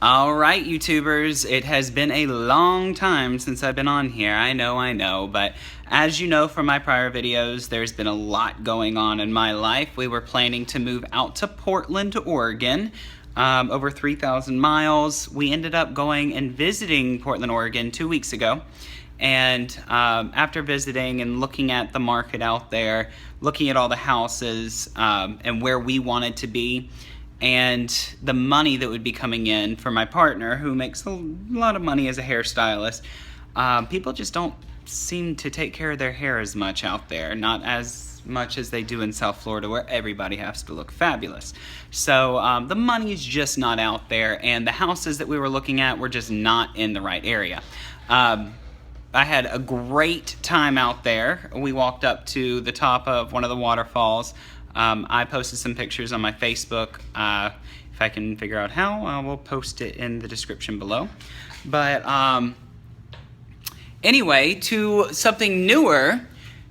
All right, YouTubers, it has been a long time since I've been on here. I know, but as you know from my prior videos, there's been a lot going on in my life. We were planning to move out to Portland, Oregon, over 3,000 miles. We ended up going and visiting Portland, Oregon 2 weeks ago. And after visiting and looking at the market out there, looking at all the houses and where we wanted to be, and the money that would be coming in for my partner, who makes a lot of money as a hairstylist, people just don't seem to take care of their hair as much out there, not as much as they do in South Florida, where everybody has to look fabulous. So the money is just not out there, and the houses that we were looking at were just not in the right area. I had a great time out there. We walked up to the top of one of the waterfalls. I posted some pictures on my Facebook. If I can figure out how, I will post it in the description below. But anyway, to something newer,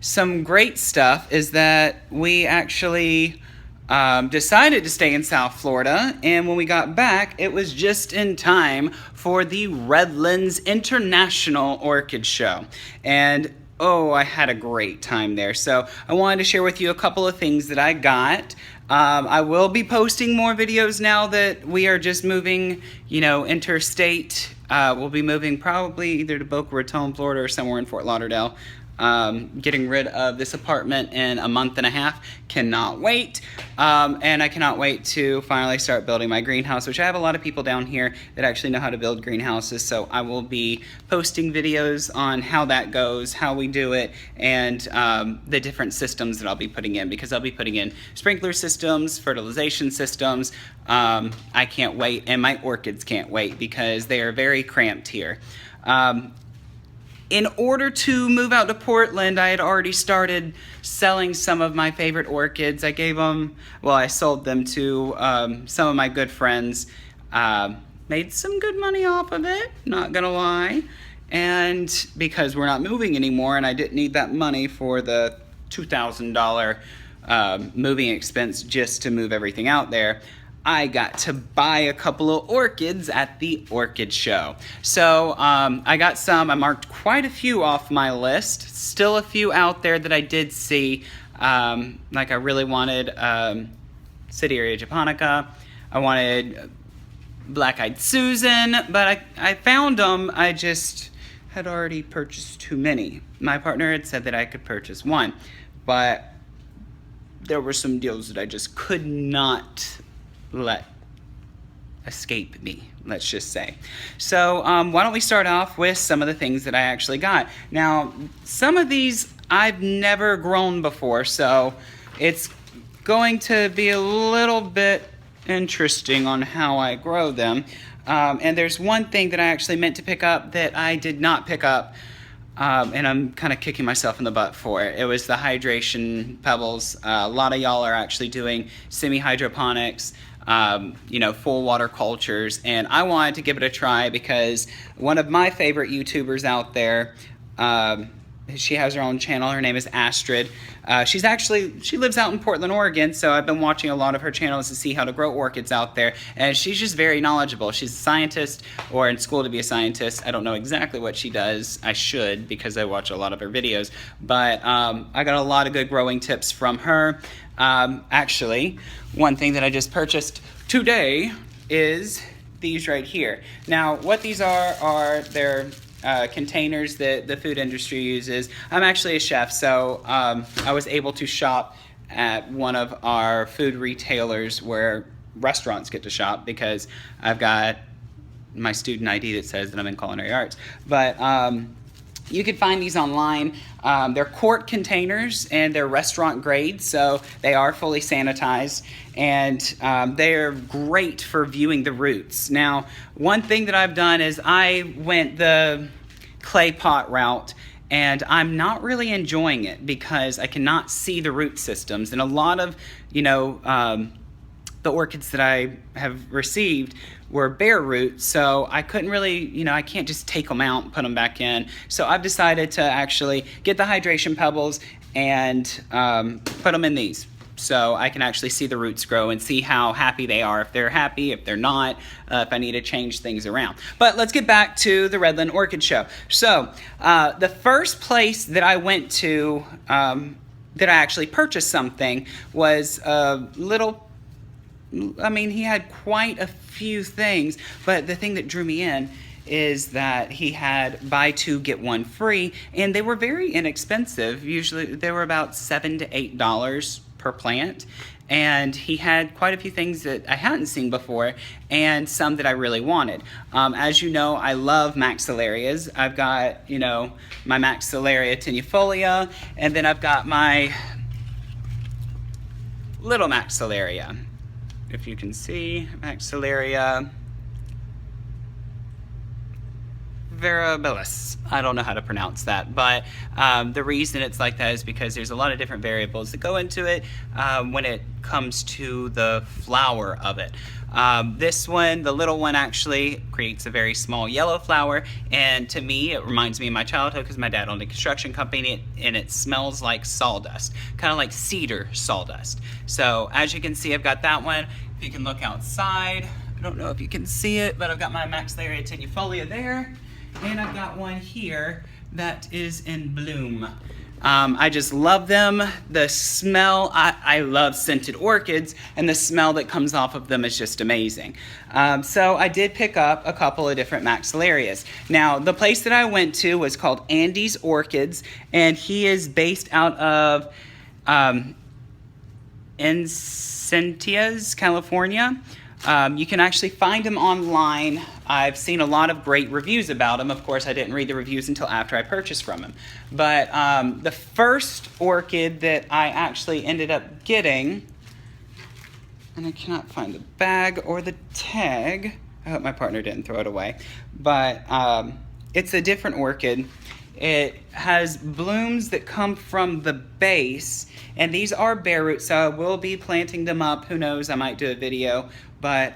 some great stuff is that we actually decided to stay in South Florida, and when we got back, it was just in time for the Redlands International Orchid Show. And oh, I had a great time there. So I wanted to share with you a couple of things that I got. I will be posting more videos now that we are just moving, interstate. We'll be moving probably either to Boca Raton, Florida, or somewhere in Fort Lauderdale. Getting rid of this apartment in a month and a half. Cannot wait. And I cannot wait to finally start building my greenhouse, which I have a lot of people down here that actually know how to build greenhouses. So I will be posting videos on how that goes, how we do it, and the different systems that I'll be putting in, because I'll be putting in sprinkler systems, fertilization systems. I can't wait, and my orchids can't wait because they are very cramped here. In order to move out to Portland, I had already started selling some of my favorite orchids. I sold them to some of my good friends. Made some good money off of it, not gonna lie. And because we're not moving anymore and I didn't need that money for the $2,000 moving expense just to move everything out there, I got to buy a couple of orchids at the Orchid Show. So I got some. I marked quite a few off my list. Still a few out there that I did see. Like I really wanted Sidereia japonica. I wanted Black-Eyed Susan, but I found them. I just had already purchased too many. My partner had said that I could purchase one, but there were some deals that I just could not let escape me, let's just say. So why don't we start off with some of the things that I actually got. Now, some of these I've never grown before, so it's going to be a little bit interesting on how I grow them. And there's one thing that I actually meant to pick up that I did not pick up, and I'm kind of kicking myself in the butt for it. It was the hydration pebbles. A lot of y'all are actually doing semi-hydroponics, full water cultures, and I wanted to give it a try because one of my favorite YouTubers out there, she has her own channel. Her name is Astrid. She lives out in Portland, Oregon, so I've been watching a lot of her channels to see how to grow orchids out there, and she's just very knowledgeable. She's a scientist, or in school to be a scientist. I don't know exactly what she does. I should, because I watch a lot of her videos, but I got a lot of good growing tips from her. Actually, one thing that I just purchased today is these right here. Now, what these are their containers that the food industry uses. I'm actually a chef, so I was able to shop at one of our food retailers where restaurants get to shop, because I've got my student ID that says that I'm in culinary arts. But you can find these online. They're quart containers and they're restaurant grade, so they are fully sanitized, and they're great for viewing the roots. Now, one thing that I've done is I went the clay pot route, and I'm not really enjoying it because I cannot see the root systems. And a lot of, the orchids that I have received were bare root, so I couldn't really, I can't just take them out and put them back in. So I've decided to actually get the hydration pebbles and put them in these. so I can actually see the roots grow and see how happy they are, if they're happy, if they're not, if I need to change things around. But let's get back to the Redland Orchid Show. So the first place that I went to that I actually purchased something was a little, I mean, he had quite a few things, but the thing that drew me in is that he had buy two get one free, and they were very inexpensive. Usually they were about $7 to $8 per plant, and he had quite a few things that I hadn't seen before and some that I really wanted. As you know, I love maxillarias. I've got, you know, my Maxillaria tenuifolia, and then I've got my little Maxillaria. If you can see, Maxillaria variabilis. I don't know how to pronounce that, but the reason it's like that is because there's a lot of different variables that go into it when it comes to the flower of it. This one, the little one, actually creates a very small yellow flower, and to me it reminds me of my childhood because my dad owned a construction company, and it smells like sawdust, kind of like cedar sawdust. So as you can see, I've got that one. If you can look outside, I don't know if you can see it, but I've got my Maxillaria tenuifolia there. And I've got one here that is in bloom. I just love them. The smell, I love scented orchids, and the smell that comes off of them is just amazing. So I did pick up a couple of different Maxillarias. Now, the place that I went to was called Andy's Orchids, and he is based out of Encinitas, California. You can actually find him online. I've seen a lot of great reviews about him. Of course, I didn't read the reviews until after I purchased from him. But the first orchid that I actually ended up getting, and I cannot find the bag or the tag. I hope my partner didn't throw it away. But it's a different orchid. It has blooms that come from the base, and these are bare roots, so I will be planting them up. Who knows, I might do a video. But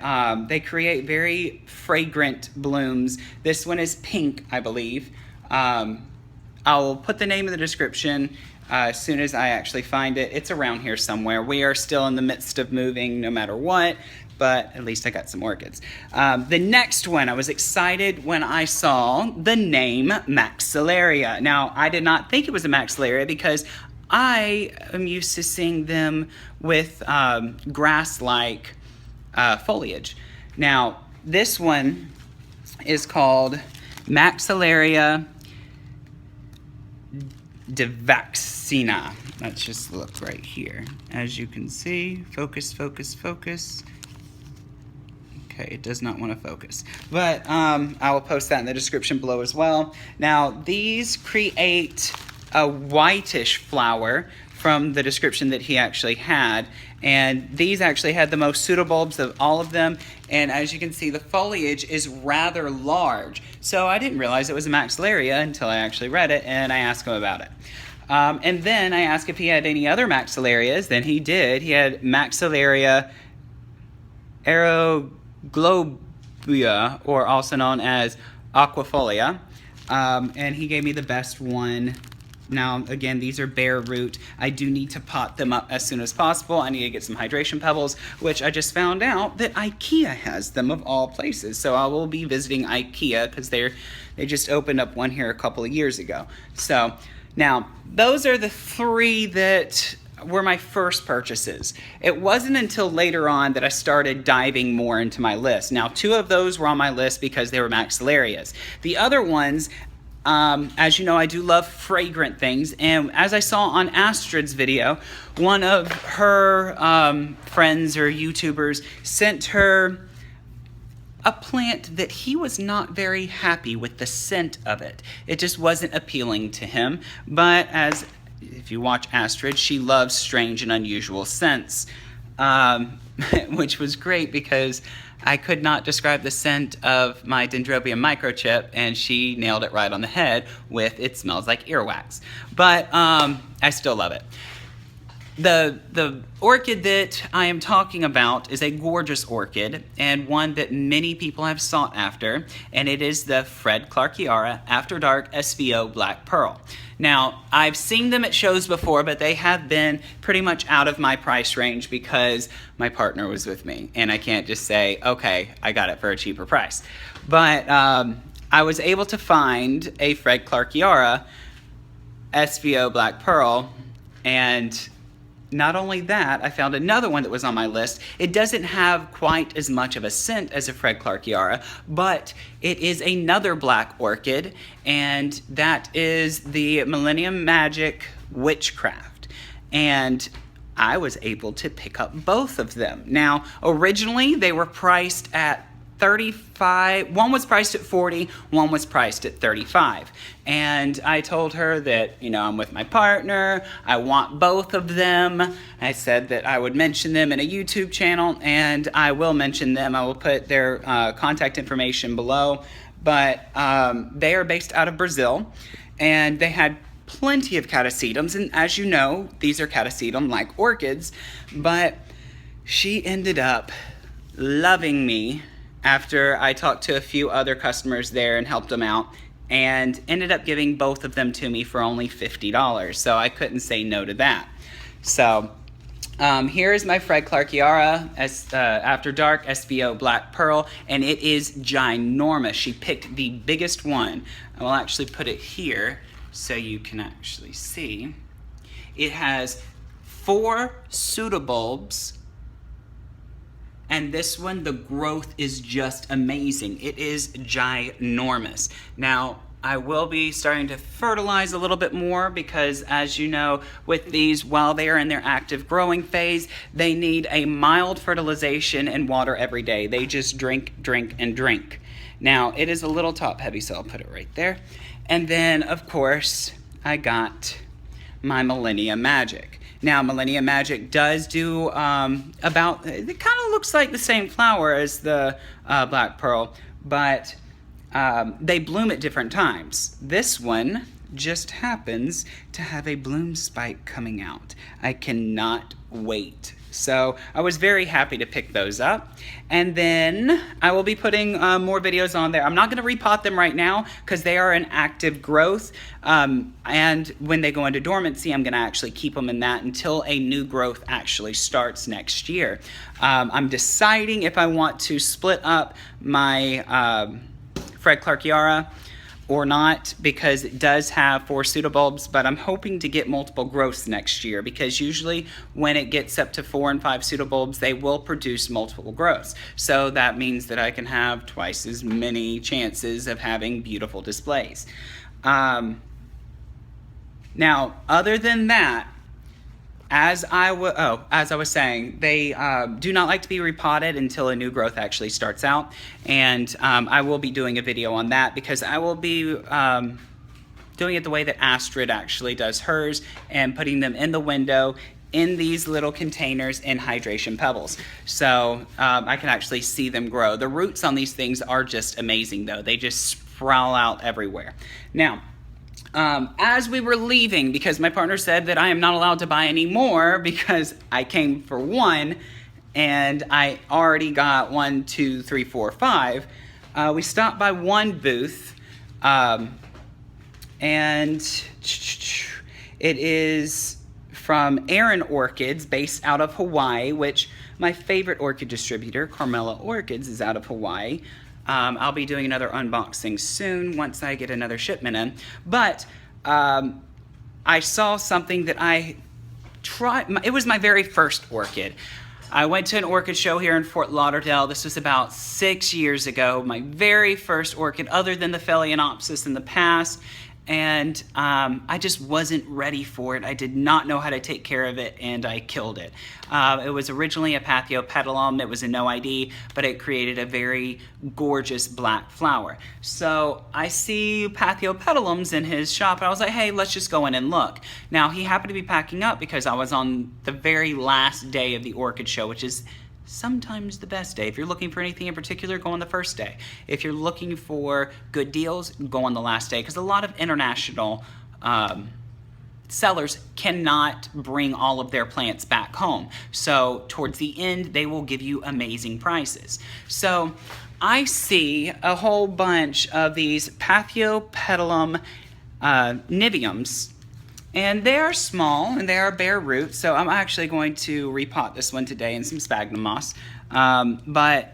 they create very fragrant blooms. This one is pink, I believe. I'll put the name in the description as soon as I actually find it. It's around here somewhere. We are still in the midst of moving no matter what, but at least I got some orchids. The next one, I was excited when I saw the name Maxillaria. Now, I did not think it was a Maxillaria because I am used to seeing them with grass-like foliage. Now, this one is called Maxillaria divaxina. Let's just look right here. As you can see, focus, focus, focus. Okay, it does not want to focus. But I will post that in the description below as well. Now, these create a whitish flower from the description that he actually had, and these actually had the most pseudobulbs of all of them, and as you can see, the foliage is rather large. So I didn't realize it was a Maxillaria until I actually read it, and I asked him about it. And then I asked if he had any other Maxillarias, then he did. He had Maxillaria aeroglobea, or also known as aquafolia, and he gave me the best one. Now, again, these are bare root. I do need to pot them up as soon as possible. I need to get some hydration pebbles, which I just found out that IKEA has them of all places. So I will be visiting IKEA because they just opened up one here a couple of years ago. So now, those are the three that were my first purchases. It wasn't until later on that I started diving more into my list. Now, two of those were on my list because they were Maxillarias. The other ones, as you know, I do love fragrant things, and as I saw on Astrid's video, one of her friends or YouTubers sent her a plant that he was not very happy with the scent of it. It just wasn't appealing to him, but if you watch Astrid, she loves strange and unusual scents, which was great because I could not describe the scent of my Dendrobium microchip, and she nailed it right on the head with it smells like earwax. But I still love it. The orchid that I am talking about is a gorgeous orchid and one that many people have sought after, and it is the Fred Clarkiara After Dark SVO Black Pearl. Now, I've seen them at shows before, but they have been pretty much out of my price range because my partner was with me, and I can't just say, okay, I got it for a cheaper price. But I was able to find a Fred Clarkiara SVO Black Pearl, and not only that, I found another one that was on my list. It doesn't have quite as much of a scent as a Fred Clarkiara, but it is another black orchid, and that is the Millennium Magic Witchcraft. And I was able to pick up both of them. Now, originally they were priced at 35. One was priced at 40, one was priced at 35. And I told her that, you know, I'm with my partner, I want both of them. I said that I would mention them in a YouTube channel, and I will mention them. I will put their contact information below. But they are based out of Brazil, and they had plenty of catasetums, and as you know, these are catasetum-like orchids, but she ended up loving me after I talked to a few other customers there and helped them out, and ended up giving both of them to me for only $50. So I couldn't say no to that. So here is my Fred Clarkiara After Dark SVO Black Pearl, and it is ginormous. She picked the biggest one. I will actually put it here so you can actually see. It has 4 pseudobulbs. And this one, the growth is just amazing. It is ginormous. Now, I will be starting to fertilize a little bit more because, as you know, with these, while they are in their active growing phase, they need a mild fertilization and water every day. They just drink, drink, and drink. Now, it is a little top heavy, so I'll put it right there. And then, of course, I got my Millennium Magic. Now, Millennium Magic does do it kind of looks like the same flower as the Black Pearl, but they bloom at different times. This one just happens to have a bloom spike coming out. I cannot wait. So I was very happy to pick those up. And then I will be putting more videos on there. I'm not going to repot them right now because they are in active growth. And when they go into dormancy, I'm going to actually keep them in that until a new growth actually starts next year. I'm deciding if I want to split up my Fred Clarkiara or not, because it does have 4 pseudobulbs, but I'm hoping to get multiple growths next year, because usually when it gets up to 4 and 5 pseudobulbs, they will produce multiple growths. So that means that I can have twice as many chances of having beautiful displays. Now, other than that, as I was saying, they do not like to be repotted until a new growth actually starts out, and I will be doing a video on that because I will be doing it the way that Astrid actually does hers, and putting them in the window in these little containers in hydration pebbles. So I can actually see them grow. The roots on these things are just amazing though. They just sprout out everywhere. Now, as we were leaving, because my partner said that I am not allowed to buy any more because I came for one and I already got 1, 2, 3, 4, 5. We stopped by one booth, and it is from Aaron Orchids, based out of Hawaii, which my favorite orchid distributor, Carmela Orchids, is out of Hawaii. I'll be doing another unboxing soon once I get another shipment in. But I saw something that I tried. It was my very first orchid. I went to an orchid show here in Fort Lauderdale. This was about 6 years ago. My very first orchid, other than the Phalaenopsis in the past. And I just wasn't ready for it. I did not know how to take care of it, and I killed it. It was originally a Pathiopetalum. It was a no ID, but it created a very gorgeous black flower. So I see Pathiopetalums in his shop, and I was like, hey, let's just go in and look. Now, he happened to be packing up because I was on the very last day of the orchid show, which is sometimes the best day. If you're looking for anything in particular, go on the first day. If you're looking for good deals, go on the last day, because a lot of international sellers cannot bring all of their plants back home. So towards the end, they will give you amazing prices. So I see a whole bunch of these Pathiopedilum niveums, and they are small and they are bare roots. So I'm actually going to repot this one today in some sphagnum moss. And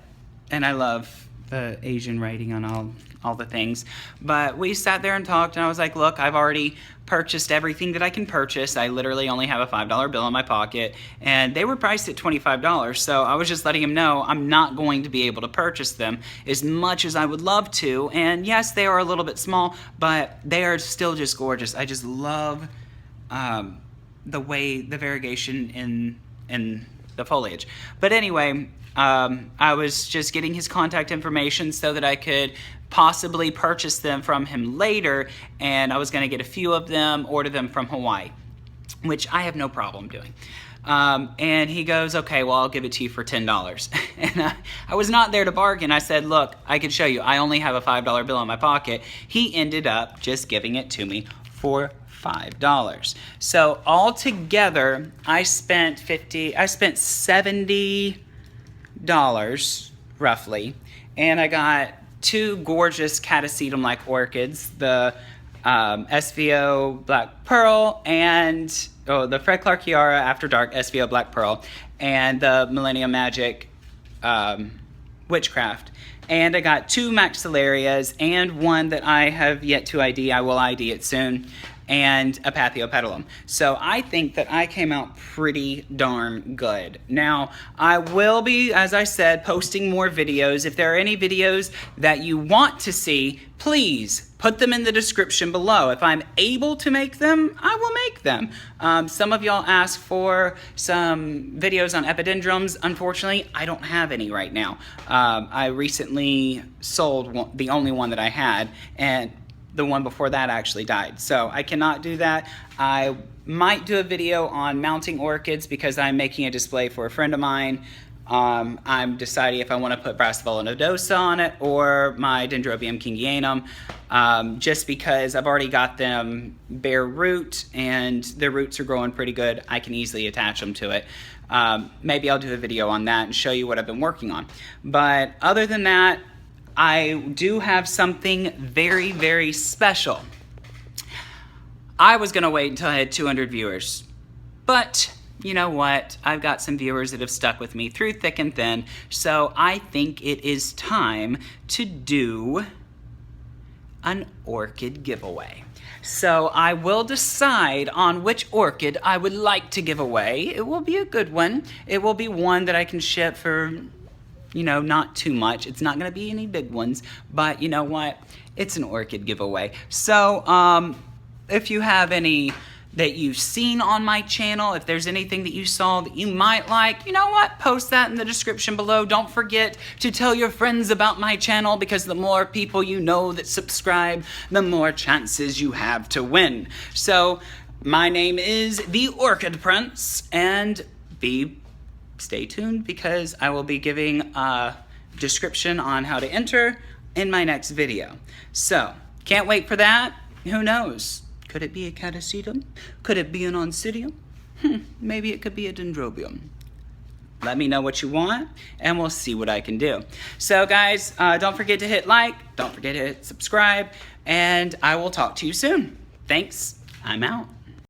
I love the Asian writing on all the things. But we sat there and talked, and I was like, look, I've already purchased everything that I can purchase. I literally only have a $5 bill in my pocket, and they were priced at $25. So I was just letting him know I'm not going to be able to purchase them as much as I would love to. And yes, they are a little bit small, but they are still just gorgeous. I just love the way, the variegation in the foliage. But anyway, I was just getting his contact information so that I could possibly purchase them from him later, and I was going to get a few of them, order them from Hawaii, which I have no problem doing. And he goes, okay, well, I'll give it to you for $10. And I was not there to bargain. I said, look, I can show you. I only have a $5 bill in my pocket. He ended up just giving it to me for $5. So altogether, I spent $70 roughly, and I got two gorgeous catasetum-like orchids, the SVO Black Pearl and the Fred Clark Chiara After Dark SVO Black Pearl, and the Millennium Magic Witchcraft. And I got two Maxillarias and one that I have yet to ID. I will ID it soon. And a Pathiopedilum. So I think that I came out pretty darn good. Now, I will be, as I said, posting more videos. If there are any videos that you want to see, please put them in the description below. If I'm able to make them, I will make them. Some of y'all asked for some videos on epidendrums. Unfortunately, I don't have any right now. I recently sold the only one that I had, and the one before that actually died. So I cannot do that. I might do a video on mounting orchids because I'm making a display for a friend of mine. I'm deciding if I want to put Brassavola nodosa on it or my Dendrobium kingianum, just because I've already got them bare root and their roots are growing pretty good. I can easily attach them to it. Maybe I'll do a video on that and show you what I've been working on. But other than that, I do have something very, very special. I was gonna wait until I had 200 viewers, but you know what? I've got some viewers that have stuck with me through thick and thin, so I think it is time to do an orchid giveaway. So I will decide on which orchid I would like to give away. It will be a good one. It will be one that I can ship for, you know, not too much. It's not gonna be any big ones, but you know what? It's an orchid giveaway. So if you have any that you've seen on my channel, if there's anything that you saw that you might like, you know what? Post that in the description below. Don't forget to tell your friends about my channel, because the more people you know that subscribe, the more chances you have to win. So my name is the Orchid Prince, and stay tuned because I will be giving a description on how to enter in my next video. So, can't wait for that. Who knows? Could it be a catasetum? Could it be an oncidium? Maybe it could be a dendrobium. Let me know what you want, and we'll see what I can do. So guys, don't forget to hit like, don't forget to hit subscribe, and I will talk to you soon. Thanks, I'm out.